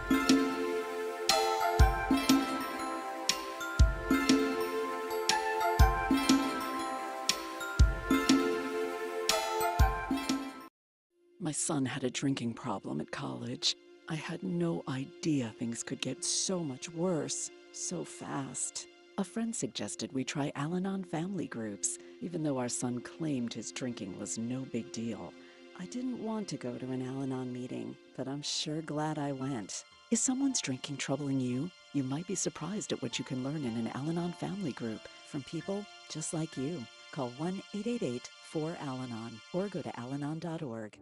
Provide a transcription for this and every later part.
My son had a drinking problem at college. I had no idea things could get so much worse, so fast. A friend suggested we try Al-Anon family groups, even though our son claimed his drinking was no big deal. I didn't want to go to an Al-Anon meeting, but I'm sure glad I went. Is someone's drinking troubling you? You might be surprised at what you can learn in an Al-Anon family group from people just like you. Call 1-888-4AL-ANON or go to alanon.org.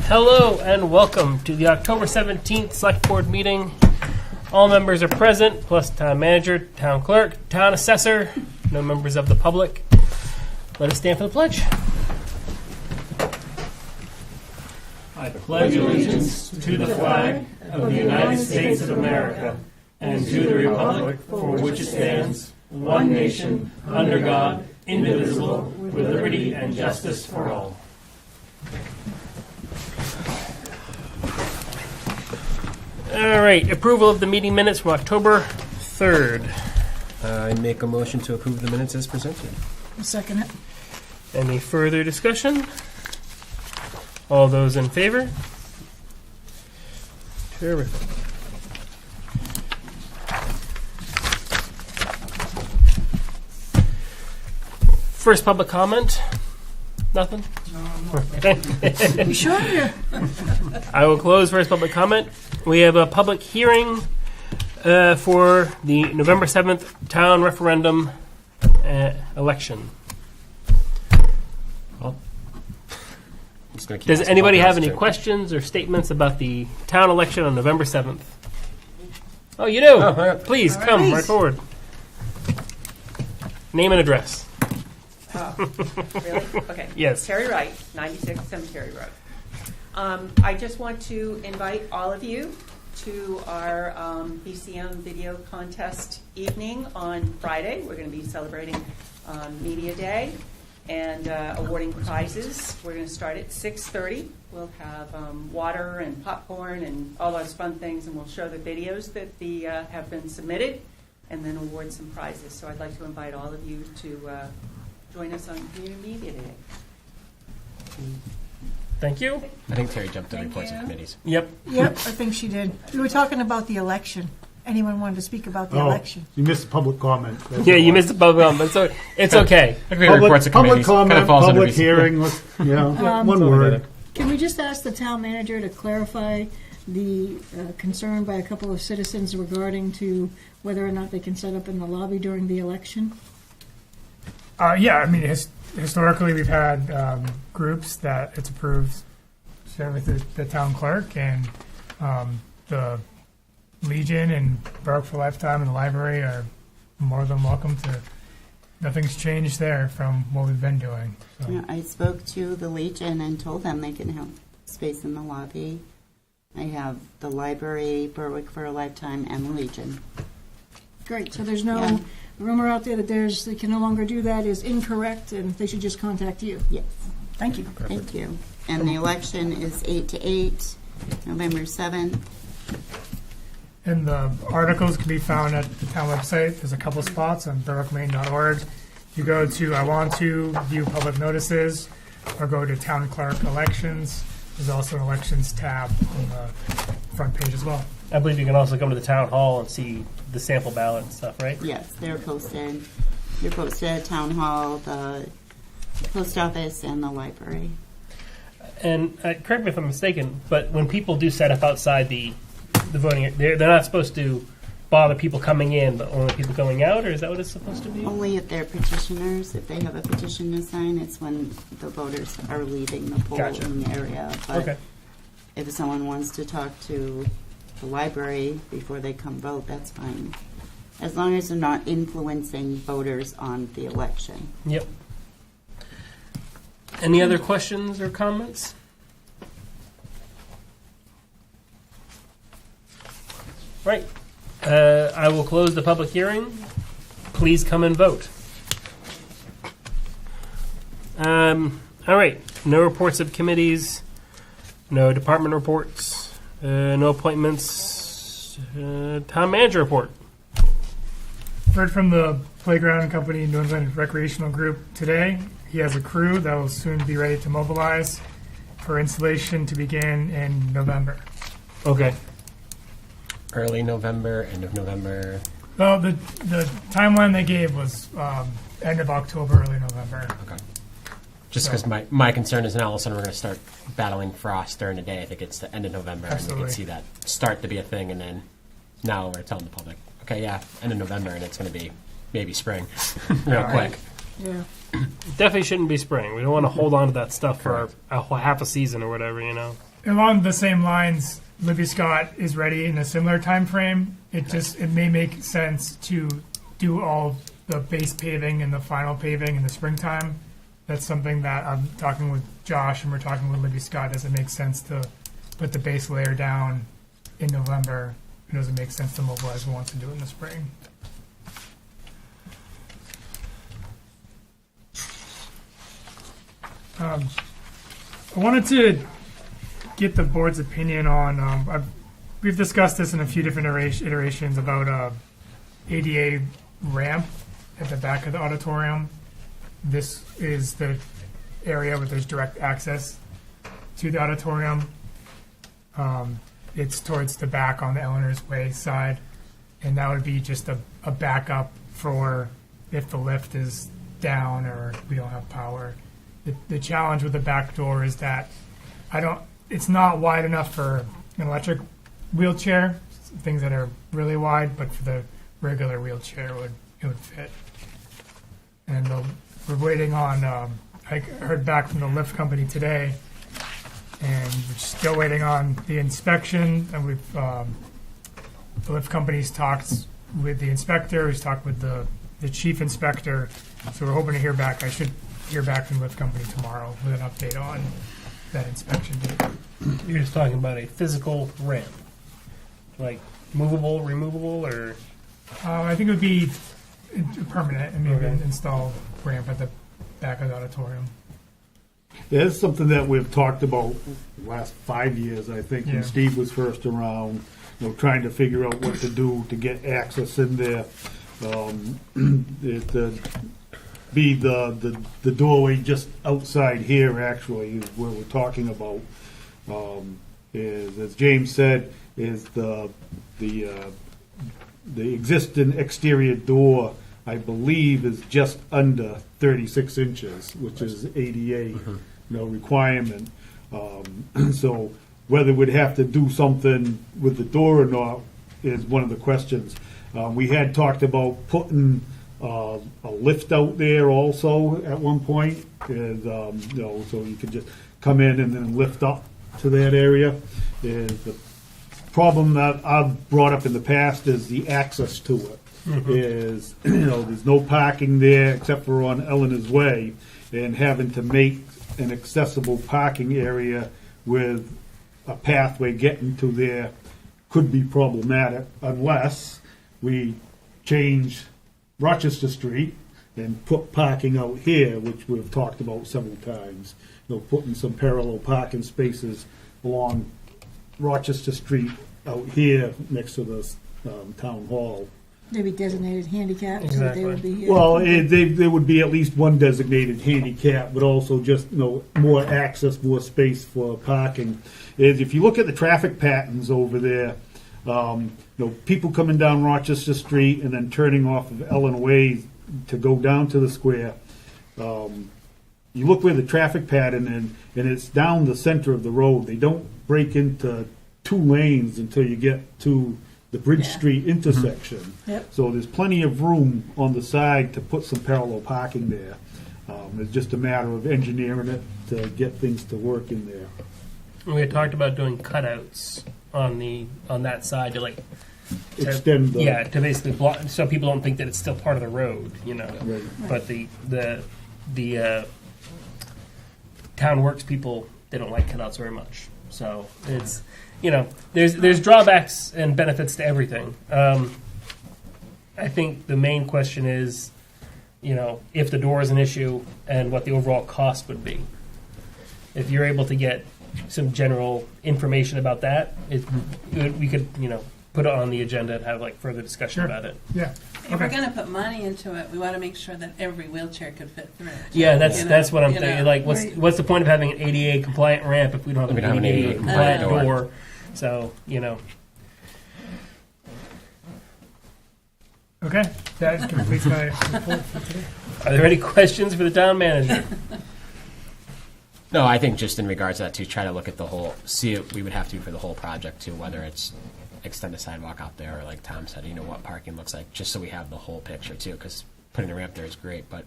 Hello and welcome to the October 17th Select Board meeting. All members are present, plus town manager, town clerk, town assessor, no members of the public. Let us stand for the pledge. I pledge allegiance to the flag of the United States of America and to the republic for which it stands, one nation, under God, indivisible, with liberty and justice for all. All right, approval of the meeting minutes from October 3rd. I make a motion to approve the minutes as presented. I'll second it. Any further discussion? All those in favor? Terrific. First public comment? Nothing? You sure? I will close first public comment. We have a public hearing for the November 7th town referendum election. Does anybody have any questions or statements about the town election on November 7th? Oh, you do? Oh, yeah. Please come right forward. Name and address. Really? Okay. Yes. Terry Wright, 96 Cemetery Road. I just want to invite all of you to our BCM video contest evening on Friday. We're going to be celebrating Media Day and awarding prizes. We're going to start at 6:30. We'll have water and popcorn and all those fun things, and we'll show the videos that have been submitted and then award some prizes. So I'd like to invite all of you to join us on Community Media Day. Thank you. I think Terry jumped to reports and committees. Yep. Yep, I think she did. We were talking about the election. Anyone wanted to speak about the election? You missed the public comment. Yeah, you missed the public comment, so it's okay. Reports and Public committees. comment, Kind of falls under public BC. hearing, one word. Can we just ask the town manager to clarify the concern by a couple of citizens regarding to whether or not they can set up in the lobby during the election? Yeah, I mean, historically we've had groups that it's approved, certainly with the town clerk and the Legion and Borough for Lifetime and the library are more than welcome to. Nothing's changed there from what we've been doing. So. Yeah, I spoke to the Legion and told them they can have space in the lobby. I have the library, Berwick for a Lifetime, and the Legion. Great, so there's no rumor out there that they can no longer do that is incorrect and they should just contact you. Yes. Thank you. Thank you. And the election is 8 to 8, November 7th. And the articles can be found at the town website. There's a couple spots on berwickmaine.org. You go to I want to view public notices, or go to town clerk elections. There's also an elections tab on the front page as well. I believe you can also come to the town hall and see the sample ballot and stuff, right? Yes, they're posted. They're posted at Town Hall, the post office, and the library. And correct me if I'm mistaken, but when people do set up outside the voting, they're not supposed to bother people coming in, but only people going out, or is that what it's supposed to be? Only if they're petitioners. If they have a petition to sign, it's when the voters are leaving the polling area. But Okay. if someone wants to talk to the library before they come vote, that's fine. As long as they're not influencing voters on the election. Yep. Any other questions or comments? Right. I will close the public hearing. Please come and vote. All right. No reports of committees. No department reports. No appointments. Town manager report. Heard from the playground company, New England Recreational Group, today. He has a crew that will soon be ready to mobilize for installation to begin in November. Okay. Early November, end of November. Well, the timeline they gave was end of October, early November. Okay. Just because my concern is now all of a sudden we're going to start battling frost during the day. I think it's the end of November, and we Absolutely. can see that start to be a thing, and then now we're telling the public, okay, yeah, end of November, and it's going to be maybe spring, real quick. Yeah. Definitely shouldn't be spring. We don't want to hold on to that stuff for a whole half a season or whatever, you know. Along the same lines, Libby Scott is ready in a similar time frame. It may make sense to do all the base paving and the final paving in the springtime. That's something that I'm talking with Josh and we're talking with Libby Scott. Does it make sense to put the base layer down in November? It doesn't make sense to mobilize who wants to do it in the spring. I wanted to get the board's opinion on. We've discussed this in a few different iterations about ADA ramp at the back of the auditorium. This is the area where there's direct access to the auditorium. It's towards the back on the Eleanor's Way side, and that would be just a backup for if the lift is down or we don't have power. The challenge with the back door is that it's not wide enough for an electric wheelchair, things that are really wide, but for the regular wheelchair it would fit. And we're waiting on, I heard back from the lift company today, and we're still waiting on the inspection, and the lift company's talked with the inspector, he's talked with the chief inspector, so we're hoping to hear back. I should hear back from the lift company tomorrow with an update on that inspection date. You're just talking about a physical ramp, like movable, removable, or I think it would be permanent and maybe Okay. an installed ramp at the back of the auditorium. Yeah, it's something that we've talked about the last 5 years, I think, Yeah. when Steve was first around, trying to figure out what to do to get access in there. Be the doorway just outside here, actually, is where we're talking about. Is, as James said, is the existing exterior door, I believe, is just under 36 inches, which is ADA requirement. So whether we'd have to do something with the door or not is one of the questions. We had talked about putting a lift out there also at one point, is, so you could just come in and then lift up to that area. Is the problem that I've brought up in the past is the access to it. Is, there's no parking there except for on Eleanor's Way, and having to make an accessible parking area with a pathway getting to there could be problematic unless we change Rochester Street and put parking out here, which we've talked about several times. putting some parallel parking spaces along Rochester Street out here next to the town hall. Maybe designated handicap, so that they would be here. Well, there would be at least one designated handicap, but also just, more access, more space for parking. If you look at the traffic patterns over there, people coming down Rochester Street and then turning off of Ellen Way to go down to the square, you look where the traffic pattern and it's down the center of the road. They don't break into two lanes until you get to the Bridge Street intersection. Yep. So there's plenty of room on the side to put some parallel parking there. It's just a matter of engineering it to get things to work in there. We had talked about doing cutouts on that side to Extend the... to basically block, so people don't think that it's still part of the road, Right. But the town works people, they don't like cutouts very much. So it's there's drawbacks and benefits to everything. I think the main question is, if the door is an issue and what the overall cost would be. If you're able to get some general information about that, we could put it on the agenda and have further discussion about it. Yeah. If we're going to put money into it, we want to make sure that every wheelchair could fit through it. Yeah, that's what I'm thinking. Right. What's the point of having an ADA compliant ramp if we don't have an ADA compliant door? So Okay, that completes my report for today. Are there any questions for the town manager? No, I think just in regards to that, to try to look at the whole, see what we would have to do for the whole project too, whether it's extend the sidewalk out there or like Tom said, what parking looks like, just so we have the whole picture too, because putting a ramp there is great, but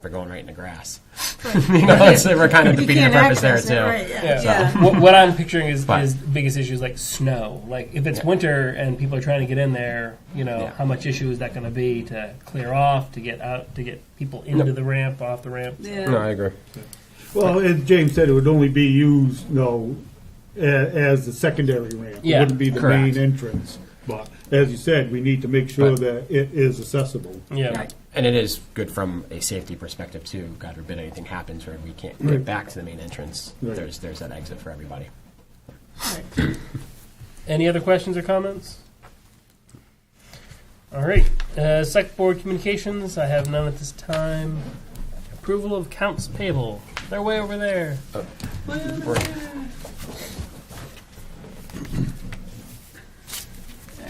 we're going right in the grass. We're kind of defeating the purpose there too. Right, yeah. Yeah. What I'm picturing is But- biggest issues like snow. Like if it's winter and people are trying to get in there, how much issue is that going to be to clear off, to get out, to get people into the ramp, off the ramp? Yeah. I agree. Well, as James said, it would only be used, as the secondary ramp. Yeah, It wouldn't be the correct. main entrance. But as you said, we need to make sure But- that it is accessible. Yeah. And it is good from a safety perspective too. God forbid anything happens where we can't Right. get back to the main entrance. Right. There's that exit for everybody. Any other questions or comments? All right. Select board communications. I have none at this time. Approval of accounts payable. They're way over there. Sorry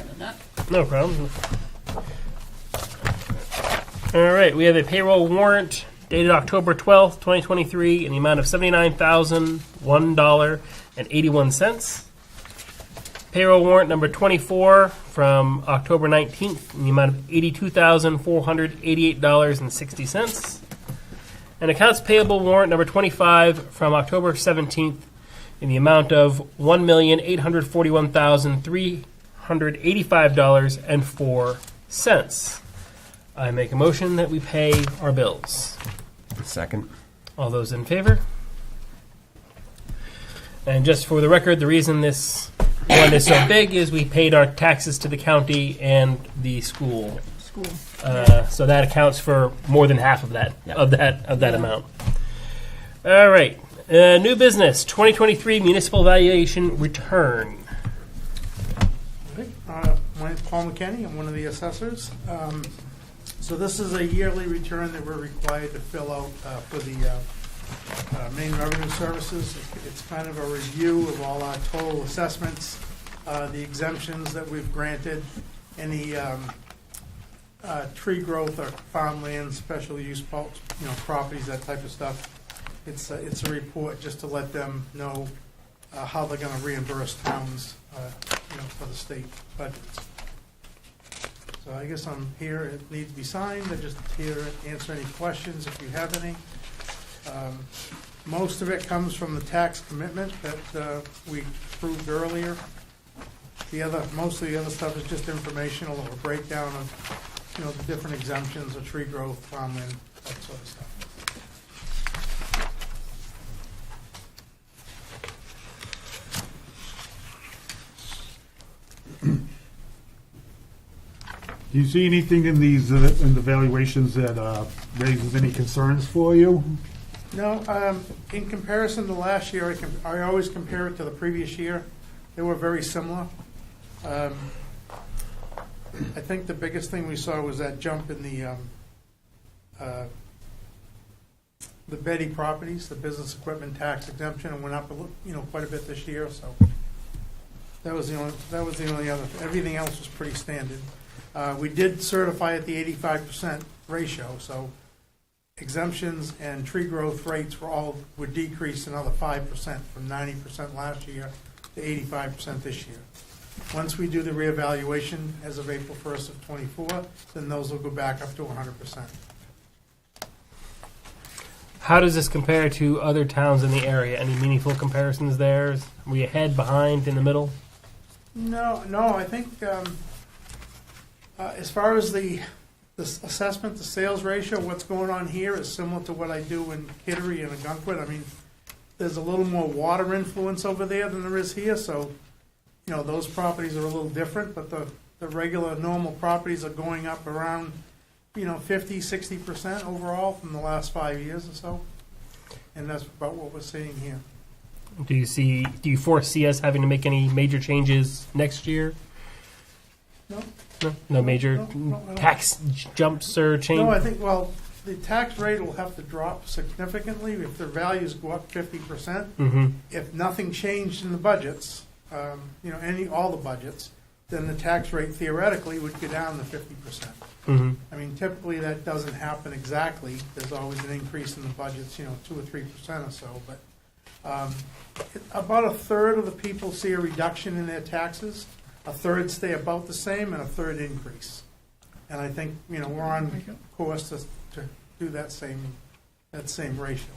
about that. No problem. All right, we have a payroll warrant dated October 12th, 2023, in the amount of $79,001.81. Payroll warrant number 24 from October 19th in the amount of $82,488.60. And accounts payable warrant number 25 from October 17th in the amount of $1,841,385.04. I make a motion that we pay our bills. Second. All those in favor? And just for the record, the reason this one is so big is we paid our taxes to the county and the school. School. So that accounts for more than half of that Yeah. of that amount. All right. New business 2023 municipal valuation return. My name's Paul McKenney. I'm one of the assessors. So this is a yearly return that we're required to fill out for the Maine Revenue Services. It's kind of a review of all our total assessments, the exemptions that we've granted, any tree growth or farmland, special use properties, that type of stuff. It's a report just to let them know how they're going to reimburse towns, for the state budgets. So I guess I'm here. It needs to be signed. I'm just here to answer any questions if you have any. Most of it comes from the tax commitment that we approved earlier. Most of the other stuff is just informational or a breakdown of, the different exemptions of tree growth, farmland, that sort of stuff. Do you see anything in these in the valuations that raises any concerns for you? No, in comparison to last year, I always compare it to the previous year. They were very similar. I think the biggest thing we saw was that jump in the Betty properties, the business equipment tax exemption, and went up quite a bit this year. So that was the only other. Everything else was pretty standard. We did certify at the 85% ratio, so exemptions and tree growth rates were decreased another 5% from 90% last year to 85% this year. Once we do the reevaluation as of April 1st of '24, then those will go back up to 100%. How does this compare to other towns in the area? Any meaningful comparisons there? Are we ahead, behind, in the middle? No, I think as far as the assessment to sales ratio, what's going on here is similar to what I do in Kittery and Agunquit. I mean, there's a little more water influence over there than there is here, so those properties are a little different, but the regular normal properties are going up around 50-60% overall from the last 5 years or so, and that's about what we're seeing here. Do you foresee us having to make any major changes next year? No. No major No, I don't. tax jumps or change? No, I think, the tax rate will have to drop significantly if their values go up 50%. Mm-hmm. If nothing changed in the budgets, all the budgets, then the tax rate theoretically would go down to 50%. Mm-hmm. I mean, typically that doesn't happen exactly. There's always an increase in the budgets, 2 or 3% or so. But about a third of the people see a reduction in their taxes. A third stay about the same, and a third increase. And I think we're on course to do that same ratio.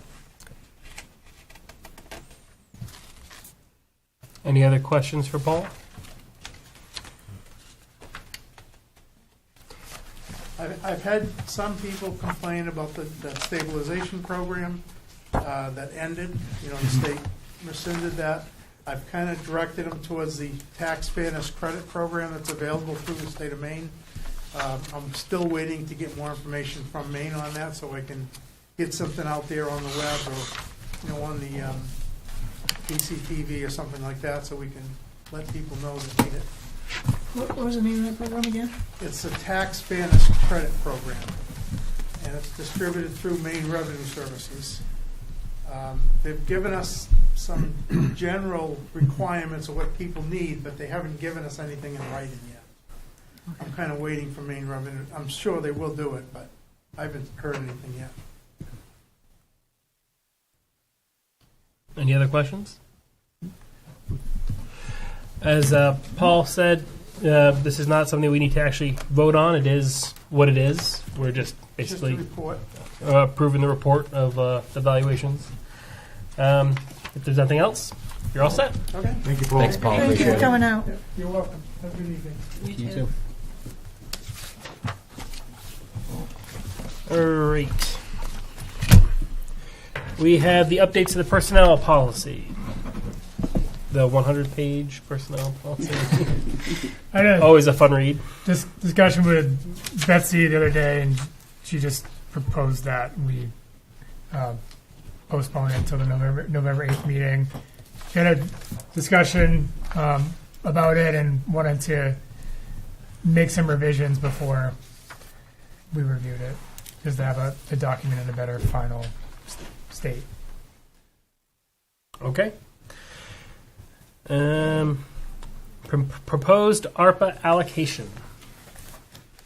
Any other questions for Paul? I've had some people complain about the stabilization program that ended. The state rescinded that. I've kind of directed them towards the tax fairness credit program that's available through the state of Maine. I'm still waiting to get more information from Maine on that, so I can get something out there on the web or on the PCTV or something like that, so we can let people know that need it. What was the name of that program again? It's a tax fairness credit program, and it's distributed through Maine Revenue Services. They've given us some general requirements of what people need, but they haven't given us anything in writing yet. Okay. I'm kind of waiting for Maine Revenue. I'm sure they will do it, but I haven't heard anything yet. Any other questions? As Paul said, this is not something we need to actually vote on. It is what it is. We're just basically Just a report. approving the report of evaluations. If there's nothing else, you're all set. Okay. Thank you, Paul. Thanks, Paul. Thank you Appreciate for it. coming out. Yeah, you're welcome. Have a good evening. You too. All right. We have the updates to the personnel policy. The 100-page personnel policy. I had a Always a fun read. discussion with Betsy the other day, and she just proposed that we postpone it until the November 8th meeting. We had a discussion about it and wanted to make some revisions before we reviewed it, just to have the document in a better final state. Okay. Proposed ARPA allocation.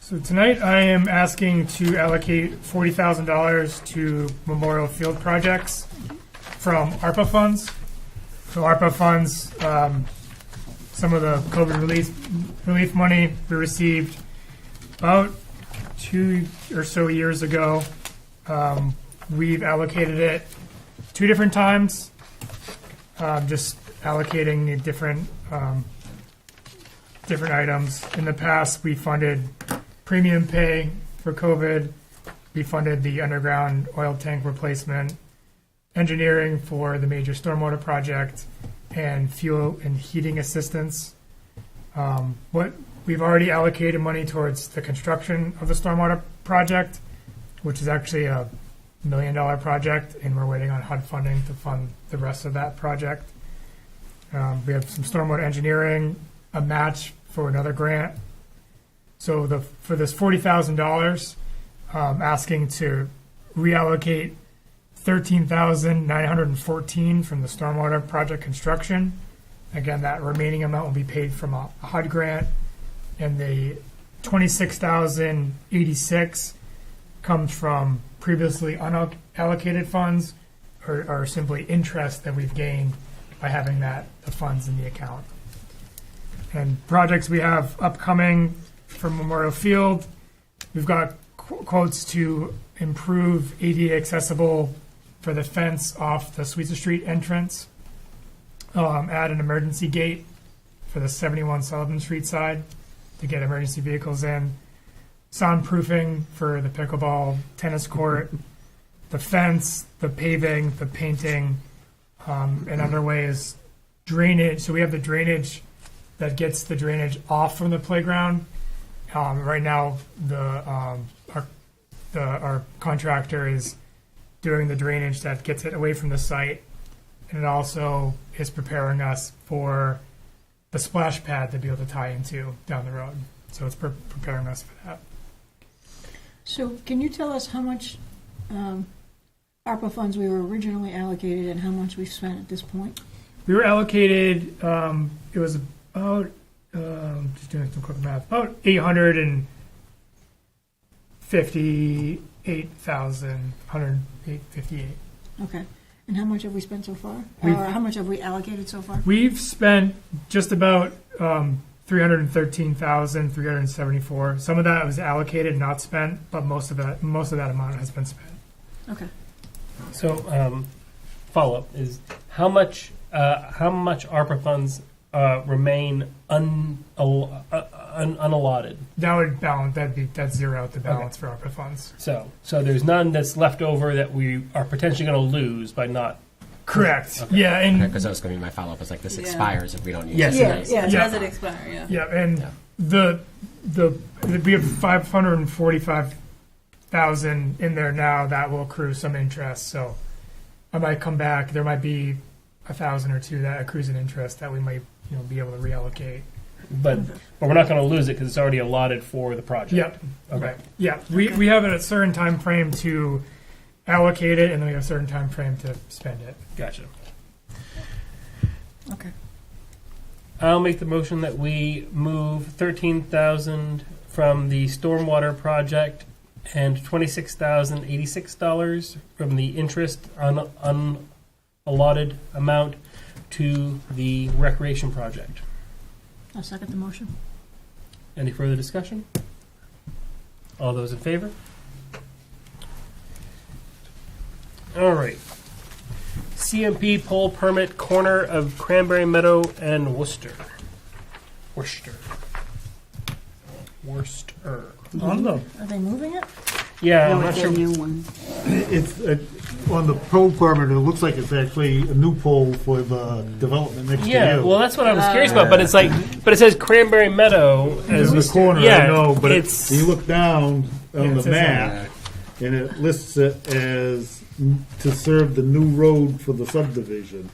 So tonight I am asking to allocate $40,000 to memorial field projects from ARPA funds. So ARPA funds, some of the COVID relief money we received about 2 or so years ago. We've allocated it 2 different times, just allocating the different items. In the past, we funded premium pay for COVID. We funded the underground oil tank replacement, engineering for the major stormwater project, and fuel and heating assistance. What we've already allocated money towards the construction of the stormwater project, which is actually a million project, and we're waiting on HUD funding to fund the rest of that project. We have some stormwater engineering, a match for another grant. So for this $40,000, asking to reallocate $13,914 from the stormwater project construction. Again, that remaining amount will be paid from a HUD grant, and the $26,086 comes from previously unallocated funds, or simply interest that we've gained by having the funds in the account. And projects we have upcoming from Memorial Field, we've got quotes to improve ADA accessible for the fence off the Sweetser Street entrance, add an emergency gate for the 71 Sullivan Street side to get emergency vehicles in, soundproofing for the pickleball tennis court, the fence, the paving, the painting, and underway is drainage. So we have the drainage that gets the drainage off from the playground. Right now, our contractor is doing the drainage that gets it away from the site, and it also is preparing us for the splash pad to be able to tie into down the road. So it's preparing us for that. So can you tell us how much ARPA funds we were originally allocated and how much we've spent at this point? We were allocated, it was about, just doing some quick math, about $858,158. Okay. And how much have we spent so far? We've- Or how much have we allocated so far? We've spent just about $313,374. Some of that was allocated, not spent, but most of that amount has been spent. Okay. So, follow-up is how much ARPA funds remain unallotted? That would balance. That's zero out the balance for ARPA funds. So there's none that's left over that we are potentially going to lose by not. Correct. Okay. Yeah, and Because that was going to be my follow-up. It's like this Yeah. expires if we don't use Yes, it. it Yeah, is. yeah, Yeah. does it expire? Yeah. yeah, and Yeah. the we have 545,000 in there now that will accrue some interest. So I might come back. There might be 1,000 or two that accrues an interest that we might be able to reallocate. But we're not going to lose it because it's already allotted for the project. Yep. Okay. Yeah, we have a certain time frame to allocate it, and then we have a certain time frame to spend it. Gotcha. Okay. I'll make the motion that we move $13,000 from the stormwater project and $26,086 from the interest unallotted amount to the recreation project. I'll second the motion. Any further discussion? All those in favor? All right. CMP pole permit corner of Cranberry Meadow and Worcester. Worcester. On the, Are they moving it? Yeah, I'm No, not it's a sure. new one. it's, on the pole permit, it looks like it's actually a new pole for the development next to you. Yeah, well, that's what I was curious about. But it's like, but it says Cranberry Meadow As as the corner, yeah, I know, but it's- you look down Yeah, on it the says map, and it lists it as to serve the new road for the subdivision.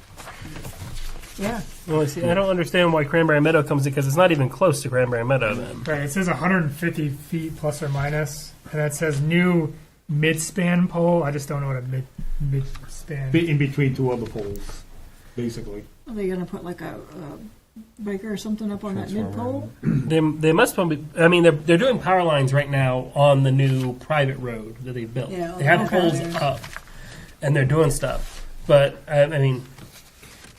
Yeah. Well, see, I don't understand why Cranberry Meadow comes in because it's not even close to Cranberry Meadow. Then Right. It says 150 feet plus or minus, and it says new mid-span pole. I just don't know what a mid-span. In between two other poles, basically. Are they going to put like a breaker or something up on that mid-pole? they must probably. I mean, they're doing power lines right now on the new private road that they built. Yeah, they have okay. poles up, and they're doing stuff. But I mean,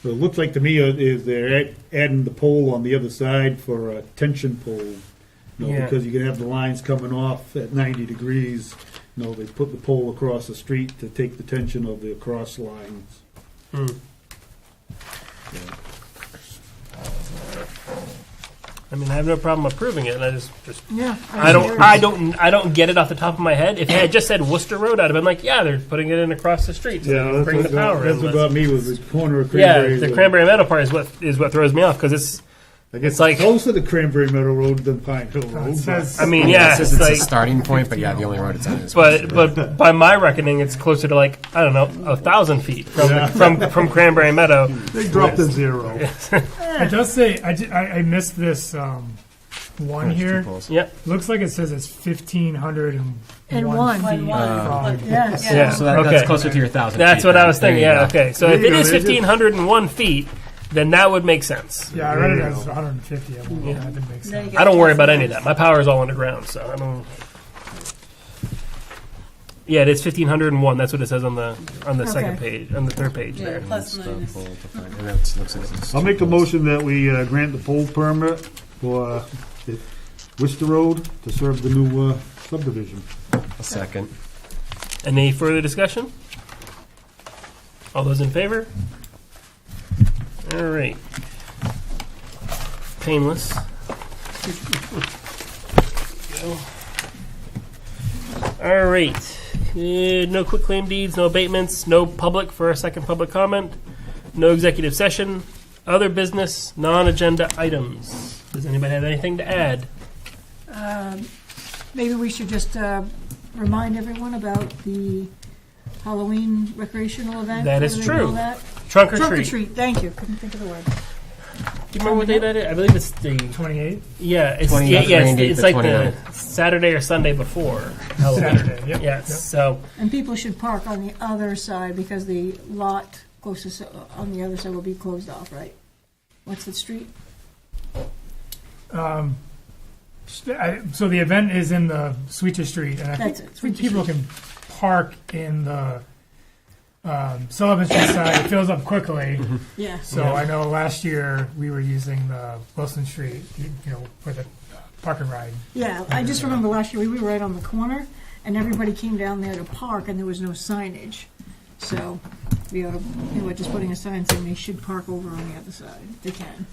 So it looks like to me is they're adding the pole on the other side for a tension pole. Yeah. Because you can have the lines coming off at 90 degrees. They put the pole across the street to take the tension of the cross lines. I mean, I have no problem approving it, and I just Yeah. I don't get it off the top of my head. If it had just said Worcester Road, I'd have been like, yeah, they're putting it in across the street. So Yeah, bring the power that's in. what got me was the corner of Yeah, Cranberry. the Cranberry Meadow part is what throws me off because I guess It's like- closer to Cranberry Meadow Road than Pine Hill It Road. says, I mean, It yeah, says it's it's like, a starting point, but yeah, the only road it's on is. but by my reckoning, it's closer to like, I don't know, 1,000 feet from Yeah. from Cranberry Meadow. They dropped a zero. it does say, I missed this one here. Yep. Looks like it says it's 1,501 And one. feet One. from. Yes. Yeah. So that's Okay. closer to your 1,000. That's feet what I then. was There thinking. you Yeah. go. Okay. So There if you it go, is there's your- 1,501 feet, then that would make sense. Yeah, I read it as 150. That didn't make There sense. you go. I don't worry about any of that. My power is all underground, so I don't. Yeah, it is 1,501. That's what it says on the second page, on the third page Yeah, there. plus minus. And it looks like it's I'll make a motion that we grant the pole permit for Worcester Road to serve the new subdivision. a second. Any further discussion? All those in favor? All right. Painless. Go. All right. No quick claim deeds, no abatements, no public for a second public comment, no executive session, other business, non-agenda items. Does anybody have anything to add? Maybe we should just remind everyone about the Halloween recreational event. That What is do they call true. that? Trunk or Trunk or treat. treat. Thank you. Couldn't think of the word. Do you remember what day that is? I believe it's the 28th yeah. It's 28th, yeah. It's, 28th, it's the like 29th. the Saturday or Sunday before Halloween. Saturday. Yep. Yes. Yep. So And people should park on the other side because the lot closest on the other side will be closed off, right? What's the street? So the event is in the Sweetser Street, and I That's think it, Sweetser people Street. can park in the Sullivan Street side. It fills up quickly. Yeah. So I know last year we were using the Wilson Street, for the park and ride. Yeah, I just remember last year we were right on the corner and everybody came down there to park and there was no signage. So we ought to, just putting a sign saying they should park over on the other side. They can.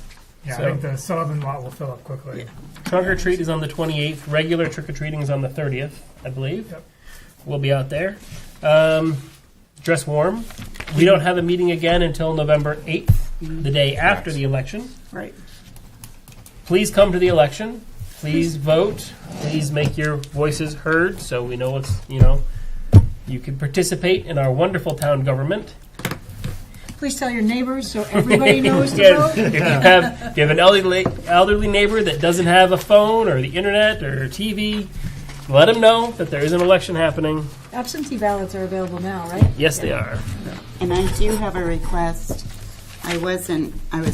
Yeah, So- I think the Sullivan lot will fill up quickly. trunk or treat is on the 28th. Regular trick or treating is on the 30th, I believe. Yep. We'll be out there. Dress warm. We don't have a meeting again until November 8th, the day after the election. Right. Please come to the election. Please vote. Please make your voices heard so we know you can participate in our wonderful town government. Please tell your neighbors so everybody knows to Yeah, vote. if you have an elderly neighbor that doesn't have a phone or the internet or TV, let them know that there is an election happening. Absentee ballots are available now, right? Yes, they are. And I do have a request. I was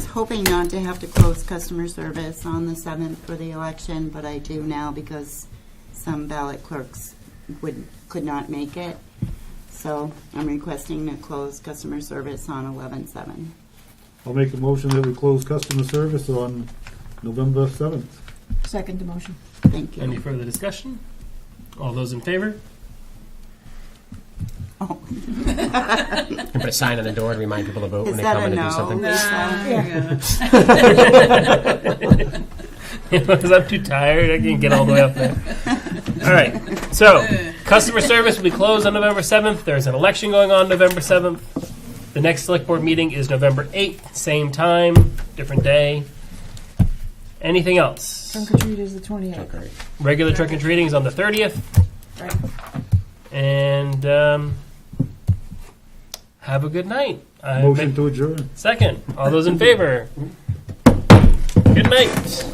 hoping not to have to close customer service on the 7th for the election, but I do now because some ballot clerks could not make it. So I'm requesting to close customer service on 11/7. I'll make a motion that we close customer service on November 7th. Second the motion. Thank Any you. further discussion? All those in favor? Oh, You can put a sign on the door to remind people to vote when is they that come a in to do no? something. Lisa? Because I'm too tired. I can't get all the way up there. All right. So, customer service will be closed on November 7th. There's an election going on November 7th. The next select board meeting is November 8th. Same time, different day. Anything else? Trunk or treat is the 28th. Great. Regular trick and treating is on the 30th. Right. And have a good night. Motion to adjourn. Second. All those in favor? Good night.